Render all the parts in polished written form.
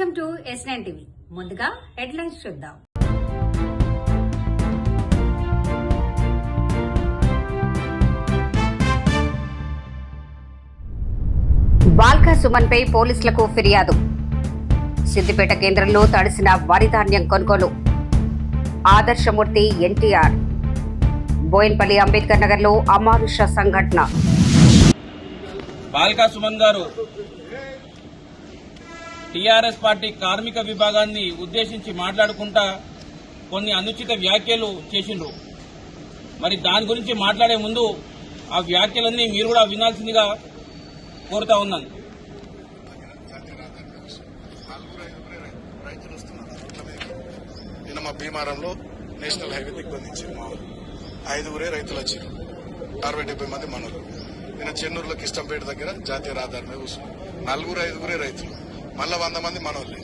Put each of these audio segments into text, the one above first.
Welcome to S9 TV. ముందుగా headlines చూద్దాం. బాల్కా సుమన్ పై పోలీసులకు ఫిర్యాదు. సిద్దిపేట కేంద్రంలో తడిసిన వరి ధాన్యం కొనుగోలు. ఆదర్శమూర్తి ఎన్టీఆర్. బోయిన్పల్లి అంబేద్కర్ నగర్ లో అమానుష సంఘటన. బాల్కా సుమన్ గారు టీఆర్ఎస్ పార్టీ కార్మిక విభాగాన్ని ఉద్దేశించి మాట్లాడుకుంటా కొన్ని అనుచిత వ్యాఖ్యలు చేసిండ్రు. మరి దాని గురించి మాట్లాడే ముందు ఆ వ్యాఖ్యలన్నీ మీరు కూడా వినాల్సిందిగా కోరుతా ఉన్నాను. నిన్న మా భీమారంలో నేషనల్ హైవే దిగ్బంధించారు. మా 5 రైతులు వచ్చారు, 60-70 మంది మనలు. నిన్న చెన్నూరులో కిష్టంపేట దగ్గర జాతీయ రహదారి మీద కూర్చున్నారు. 4-5 రైతులు, మళ్ళా 100 మంది మనోళ్ళు.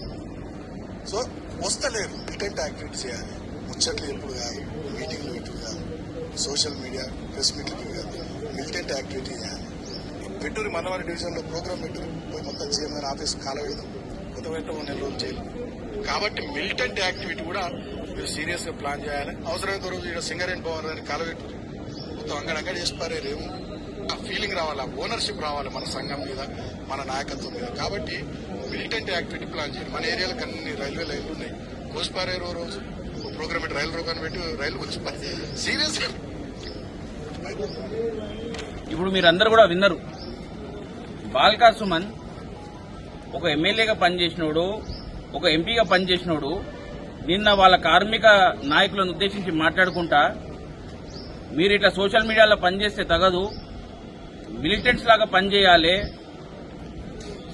సో వస్తలేరు. ఇంటెంట్ యాక్టివిటీ చేయాలి. ముచ్చట్లు ఎప్పుడు కాదు, మీటింగ్లు ఎప్పుడు కాదు, సోషల్ మీడియా ప్రెస్ మీట్లు కాదు, మిలిటెంట్ యాక్టివిటీ చేయాలి. వెట్టూరి మన్నవారి డివిజన్ లో ప్రోగ్రామ్ పెట్టారు, పోయి మొత్తం చైర్మన్ ఆఫీస్ కాలవేయడం, కొత్త వెంట 1 నెల రోజులు చేయాలి. కాబట్టి మిలిటెంట్ యాక్టివిటీ కూడా మీరు సీరియస్ గా ప్లాన్ చేయాలి. అవసరమైనంత రోజు ఇక్కడ సింగరేణి భవన్ అని కాలవెట్టు మొత్తం అంగడి చేసి పారేరేమో. ఆ ఫీలింగ్ రావాలి, ఆ ఓనర్షిప్ రావాలి మన సంఘం మీద, మన నాయకత్వం మీద. కాబట్టి మిలిటెంట్ యాక్టివిటీ ప్లాన్ చేయాలి. మన ఏరియాలకు అన్ని రైల్వే లైన్లు ఉన్నాయి. కోసిపారే రోజు ప్రోగ్రామ్ పెట్టి రైలు రోగాన్ని పెట్టి రైలు కోసిపారే సీరియస్. ఇప్పుడు మీరందరూ కూడా విన్నారు. బాల్కా సుమన్ ఒక ఎమ్మెల్యేగా పనిచేసినోడు, ఒక ఎంపీగా పనిచేసినోడు నిన్న వాళ్ళ కార్మిక నాయకులను ఉద్దేశించి మాట్లాడుకుంటా మీరు ఇట్లా సోషల్ మీడియాలో పనిచేస్తే తగదు, మిలిటెంట్స్ లాగా పనిచేయాలి,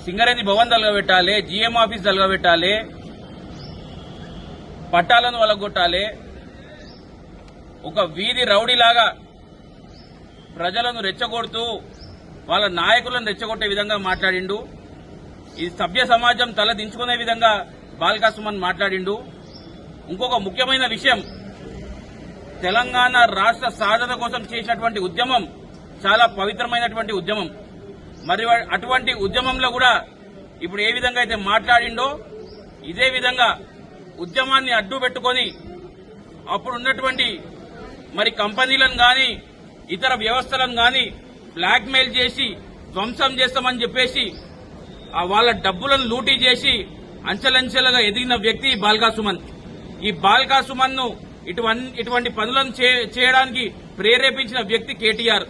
సింగరేణి భవన్ తలగబెట్టాలి, జీఎం ఆఫీస్ తలగబెట్టాలి, పట్టాలను వలగొట్టాలి, ఒక వీధి రౌడీలాగా ప్రజలను రెచ్చగొడుతూ వాళ్ళ నాయకులను రెచ్చగొట్టే విధంగా మాట్లాడిండు. ఈ సభ్య సమాజం తల దించుకునే విధంగా బాల్కా సుమన్ మాట్లాడిండు. ఇంకొక ముఖ్యమైన విషయం, తెలంగాణ రాష్ట్ర సాధన కోసం చేసినటువంటి ఉద్యమం చాలా పవిత్రమైనటువంటి ఉద్యమం. మరి అటువంటి ఉద్యమంలో కూడా ఇప్పుడు ఏ విధంగా అయితే మాట్లాడిండో ఇదే విధంగా ఉద్యమాన్ని అడ్డు పెట్టుకొని అప్పుడు ఉన్నటువంటి మరి కంపెనీలను గాని ఇతర వ్యవస్థలను గాని బ్లాక్ మెయిల్ చేసి ధ్వంసం చేస్తామని చెప్పేసి వాళ్ళ డబ్బులను లూటీ చేసి అంచెలంచెలుగా ఎదిగిన వ్యక్తి బాల్కా సుమన్. ఈ బాల్కా సుమన్ ను ఇటువంటి పనులను చేయడానికి ప్రేరేపించిన వ్యక్తి కేటీఆర్.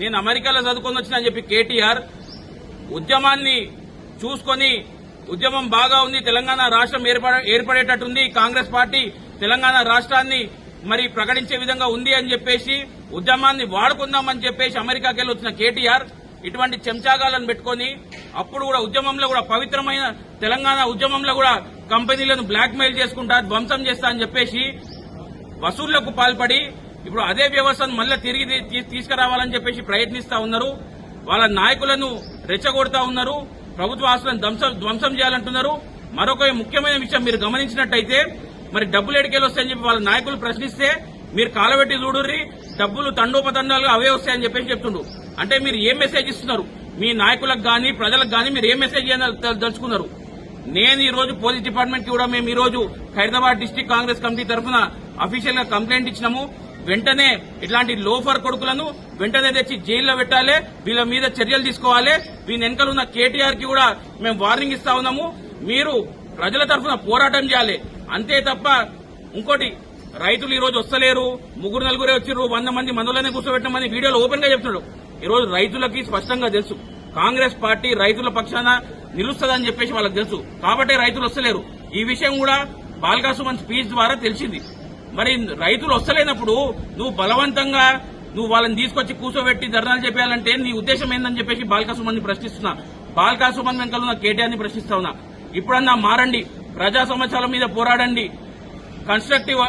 నేను అమెరికాలో చదువుకొని వచ్చిన అని చెప్పి కేటీఆర్ ఉద్యమాన్ని చూసుకొని ఉద్యమం బాగా ఉంది, తెలంగాణ రాష్ట్రం ఏర్పడేటట్టుంది, కాంగ్రెస్ పార్టీ తెలంగాణ రాష్ట్రాన్ని మరి ప్రకటించే విధంగా ఉంది అని చెప్పేసి ఉద్యమాన్ని వాడుకుందామని చెప్పేసి అమెరికాకి వెళ్ళి వచ్చిన కేటీఆర్ ఇటువంటి చెంచాగాలను పెట్టుకుని అప్పుడు కూడా ఉద్యమంలో కూడా పవిత్రమైన తెలంగాణ ఉద్యమంలో కూడా కంపెనీలను బ్లాక్ మెయిల్ చేసుకుంటా ధ్వంసం చేస్తా అని చెప్పేసి వసూళ్లకు పాల్పడి ఇప్పుడు అదే వ్యవస్థను మళ్ళీ తిరిగి తీసుకురావాలని చెప్పేసి ప్రయత్నిస్తా ఉన్నారు. వాళ్ళ నాయకులను రెచ్చగొడతా ఉన్నారు, ప్రభుత్వ ఆస్తులను ధ్వంసం చేయాలంటున్నారు. మరొక ముఖ్యమైన విషయం మీరు గమనించినట్టయితే మరి డబ్బులు ఎడికేలు వస్తాయని చెప్పి వాళ్ళ నాయకులు ప్రశ్నిస్తే మీరు కాలబెట్టి చూడుర్రి, డబ్బులు తండోపతండాలుగా అవే వస్తాయని చెప్పేసి చెప్తుండ్రు. అంటే మీరు ఏం మెసేజ్ ఇస్తున్నారు మీ నాయకులకు గాని ప్రజలకు గాని? మీరు ఏం మెసేజ్ దలుచుకున్నారు? నేను ఈ రోజు పోలీస్ డిపార్ట్మెంట్ కి కూడా మేము ఈ రోజు ఖైరతాబాద్ డిస్టిక్ కాంగ్రెస్ కమిటీ తరఫున అఫీషియల్ గా కంప్లైంట్ ఇచ్చినాము. వెంటనే ఇట్లాంటి లోఫర్ కొడుకులను వెంటనే తెచ్చి జైల్లో పెట్టాలి, వీళ్ళ మీద చర్యలు తీసుకోవాలి. వీని వెనకాల ఉన్న కేటీఆర్ కి కూడా మేము వార్నింగ్ ఇస్తా ఉన్నాము. మీరు ప్రజల తరఫున పోరాటం చేయాలి, అంతే తప్ప ఇంకోటి రైతులు ఈ రోజు వస్తలేరు, 3-4 వచ్చిర్రు, 100 మంది మనోళ్ళనే కూర్చోబెట్టమని వీడియోలో ఓపెన్ గా చెప్తున్నాడు. ఈ రోజు రైతులకి స్పష్టంగా తెలుసు కాంగ్రెస్ పార్టీ రైతుల పక్షాన నిలుస్తుందని చెప్పేసి వాళ్ళకి తెలుసు, కాబట్టి రైతులు వస్తలేరు. ఈ విషయం కూడా బాల్కా సుమన్ స్పీచ్ ద్వారా తెలిసింది. మరి రైతులు వస్తలేనప్పుడు నువ్వు బలవంతంగా వాళ్ళని తీసుకొచ్చి కూర్చోబెట్టి ధర్నాలు చెప్పాలంటే నీ ఉద్దేశం ఏందని చెప్పేసి బాల్కా సుమన్ ని ప్రశ్నిస్తున్నా. బాల్కా సుమన్ వెనకాల ఉన్న కేటీఆర్ ని ప్రశ్నిస్తా ఉన్నా. ఇప్పుడన్నా మారండి, ప్రజా సమస్యల మీద పోరాడండి, కన్స్ట్రక్టివ్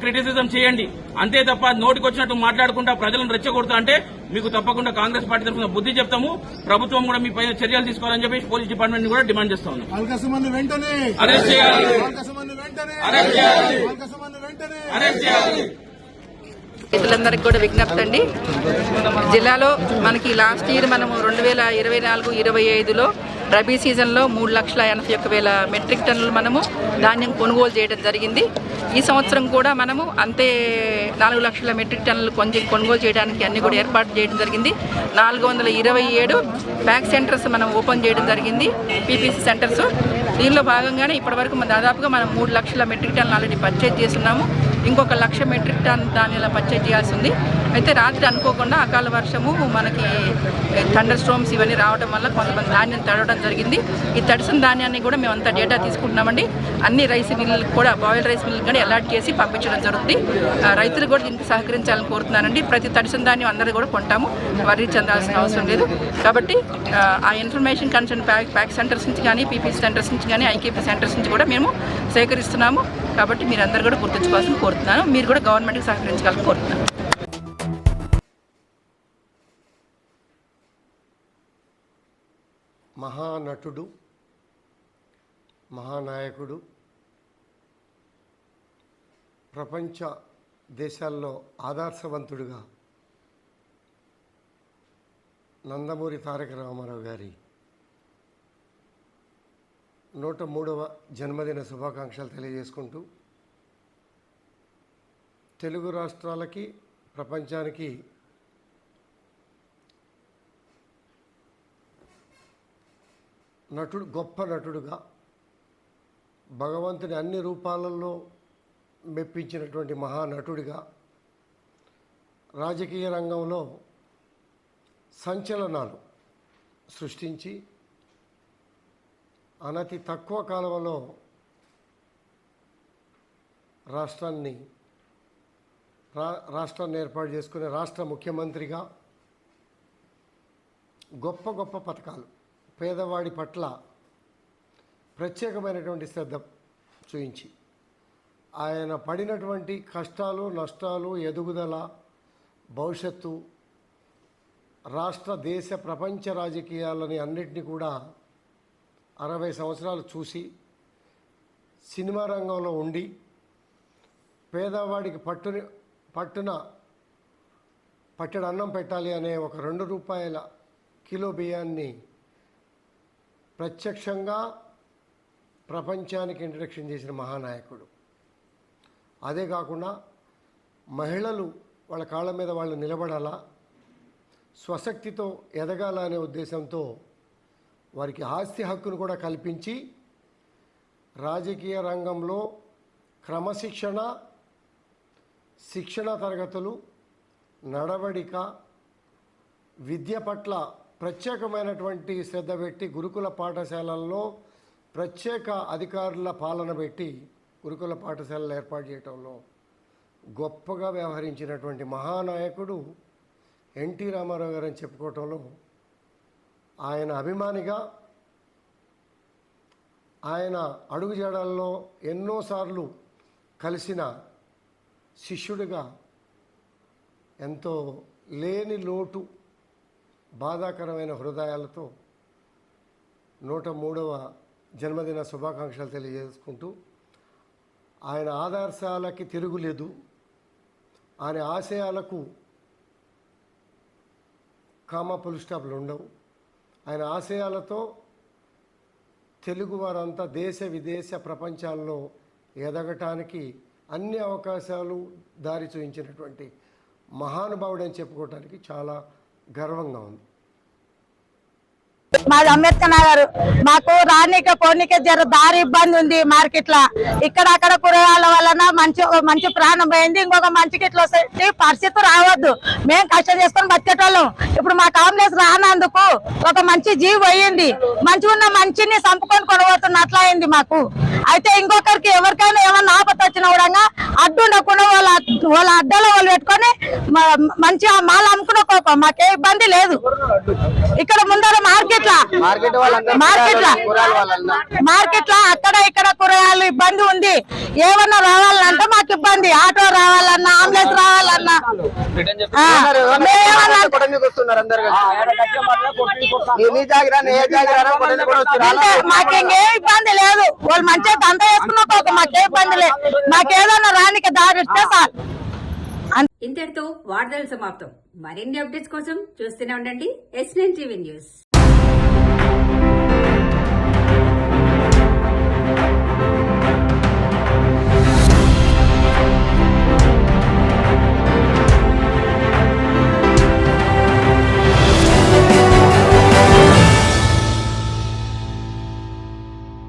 క్రిటిసిజం చేయండి, అంతే తప్ప నోటికొచ్చినట్టు మాట్లాడుకుంటా ప్రజలను రెచ్చగొడతా అంటే మీకు తప్పకుండా కాంగ్రెస్ పార్టీ తరఫున బుద్ధి చెప్తాము. ప్రభుత్వం కూడా మీ పైన చర్యలు తీసుకోవాలని చెప్పేసి పోలీస్ డిపార్ట్మెంట్ ని కూడా డిమాండ్ చేస్తా ఉన్నాం. అరెస్ట్ చేయాలి, అరెస్ట్ చేయాలి. రైతులందరికీ కూడా విజ్ఞప్తి అండి. జిల్లాలో మనకి లాస్ట్ ఇయర్ మనము 2024-25లో రబీ సీజన్లో 3,81,000 మెట్రిక్ టన్నులు మనము ధాన్యం కొనుగోలు చేయడం జరిగింది. ఈ సంవత్సరం కూడా మనము అంతే 4 లక్షల మెట్రిక్ టన్నులు కొనుగోలు చేయడానికి అన్ని కూడా ఏర్పాటు చేయడం జరిగింది. 427 ప్యాక్ సెంటర్స్ మనం ఓపెన్ చేయడం జరిగింది, పీపీసీ సెంటర్స్. దీనిలో భాగంగానే ఇప్పటివరకు దాదాపుగా మనం 3 లక్షల మెట్రిక్ టన్నులు ఆల్రెడీ పర్చేజ్ చేస్తున్నాము. ఇంకొక 1,00,000 మెట్రిక్ టన్ ధాన్యాల పర్చేజ్ చేయాల్సి ఉంది. అయితే రాత్రి అనుకోకుండా అకాల వర్షము, మనకి థండర్ స్ట్రోమ్స్ ఇవన్నీ రావడం వల్ల కొంతమంది ధాన్యం తడవడం జరిగింది. ఈ తడిసిన ధాన్యాన్ని కూడా మేము అంతా డేటా తీసుకుంటున్నామండి. అన్ని రైస్ మిల్లులకు కూడా, బాయిల్ రైస్ మిల్లులకు కూడా అలర్ట్ చేసి పంపించడం జరుగుతుంది. రైతులు కూడా దీనికి సహకరించాలని కోరుతున్నానండి. ప్రతి తడిసిన ధాన్యం అందరూ కూడా కొంటాము, వరి చెందాల్సిన అవసరం లేదు. కాబట్టి ఆ ఇన్ఫర్మేషన్ కన్సర్న్ ప్యాక్ సెంటర్స్ నుంచి కానీ, పీపీసీ సెంటర్స్ నుంచి కానీ, ఐకేపీ సెంటర్స్ నుంచి కూడా మేము సేకరిస్తున్నాము. కాబట్టి మీరు అందరూ కూడా గుర్తుంచుకోవాల్సిన కోరుతున్నాను. మీరు కూడా గవర్నమెంట్కి సహకరించాలని కోరుతున్నాను. మహానటుడు, మహానాయకుడు, ప్రపంచ దేశాల్లో ఆదర్శవంతుడిగా నందమూరి తారక రామారావు గారి 103వ జన్మదిన శుభాకాంక్షలు తెలియజేసుకుంటూ, తెలుగు రాష్ట్రాలకి, ప్రపంచానికి నటుడు, గొప్ప నటుడుగా, భగవంతుని అన్ని రూపాలలో మెప్పించినటువంటి మహానటుడిగా, రాజకీయ రంగంలో సంచలనాలు సృష్టించి అనతి తక్కువ కాలంలో రాష్ట్రాన్ని ఏర్పాటు చేసుకునే రాష్ట్ర ముఖ్యమంత్రిగా గొప్ప గొప్ప పథకాలు, పేదవాడి పట్ల ప్రత్యేకమైనటువంటి శ్రద్ధ చూయించి ఆయన పడినటువంటి కష్టాలు, నష్టాలు, ఎదుగుదల, భవిష్యత్తు, రాష్ట్ర, దేశ, ప్రపంచ రాజకీయాలని అన్నిటినీ కూడా 60 సంవత్సరాలు చూసి, సినిమా రంగంలో ఉండి, పేదవాడికి పట్టెడు అన్నం పెట్టాలి అనే ఒక 2 రూపాయల కిలో బియ్యాన్ని ప్రత్యక్షంగా ప్రపంచానికి ఇంట్రడక్షన్ చేసిన మహానాయకుడు. అదే కాకుండా మహిళలు వాళ్ళ కాళ్ళ మీద వాళ్ళు నిలబడాలా, స్వశక్తితో ఎదగాల అనే ఉద్దేశంతో వారికి ఆస్తి హక్కును కూడా కల్పించి రాజకీయ రంగంలో క్రమశిక్షణ, శిక్షణ తరగతులు, నడవడిక, విద్య పట్ల ప్రత్యేకమైనటువంటి శ్రద్ధ పెట్టి గురుకుల పాఠశాలల్లో ప్రత్యేక అధికారుల పాలన పెట్టి గురుకుల పాఠశాలలు ఏర్పాటు చేయడంలో గొప్పగా వ్యవహరించినటువంటి మహానాయకుడు ఎన్టీ రామారావు గారు అని చెప్పుకోవటంలో, ఆయన అభిమానిగా, ఆయన అడుగుజాడల్లో ఎన్నోసార్లు కలిసిన శిష్యుడిగా ఎంతో లేని లోటు, బాధాకరమైన హృదయాలతో 103వ జన్మదిన శుభాకాంక్షలు తెలియజేసుకుంటూ, ఆయన ఆదర్శాలకి తిరుగులేదు, ఆయన ఆశయాలకు కామా ఫుల్ స్టాప్లు ఉండవు. ఆయన ఆశయాలతో తెలుగు వారంతా దేశ, విదేశ, ప్రపంచాల్లో ఎదగటానికి అన్ని అవకాశాలు దారి చూయించినటువంటి మహానుభావుడు అని చెప్పుకోవటానికి చాలా గర్వంగా ఉంది. మాది అంబేద్కర్ నగర్. మాకు రానిక పోనీకే జర దారి ఇబ్బంది ఉంది. మార్కెట్ లా ఇక్కడ అక్కడ కూరగాయల వలన మంచి ప్రాణం పోయింది. ఇంకొక మంచికి ఇట్లా వస్తే పరిస్థితి రావద్దు. మేము కష్టం చేసుకొని బతికేటోళ్ళం. ఇప్పుడు మా కాంప్లెక్స్ రానందుకు ఒక మంచి జీవి పోయింది. మంచిగా ఉన్న మంచిని చంపుకొని కొనబోతున్న అట్లా అయింది మాకు. అయితే ఇంకొకరికి ఎవరికైనా ఏమన్నా ఆపత్తి వచ్చినా కూడా అడ్డు ఉండకుండా వాళ్ళ అడ్డలో వాళ్ళు పెట్టుకొని మంచిగా మాలు అమ్ముకున్న కోపం మాకే ఇబ్బంది లేదు. ఇక్కడ ముందర మార్కెట్ లా అక్కడ ఇక్కడ కూరగాయలు ఇబ్బంది ఉంది. ఏమన్నా రావాలంటే మాకు ఇబ్బంది. ఆటో రావాలన్నా, అంబులెన్స్ రావాలన్నా మాకేం ఇబ్బంది లేదు. వాళ్ళు మంచిగా దంత వేసుకున్న మాకే ఇబ్బంది లేదు. మాకేదన్నా రానికి దారి ఇస్తే సార్. ఇంతటితో వార్తలు సమాప్తం. మరిన్ని అప్డేట్స్ కోసం చూస్తూనే ఉండండి S9 టీవీ న్యూస్.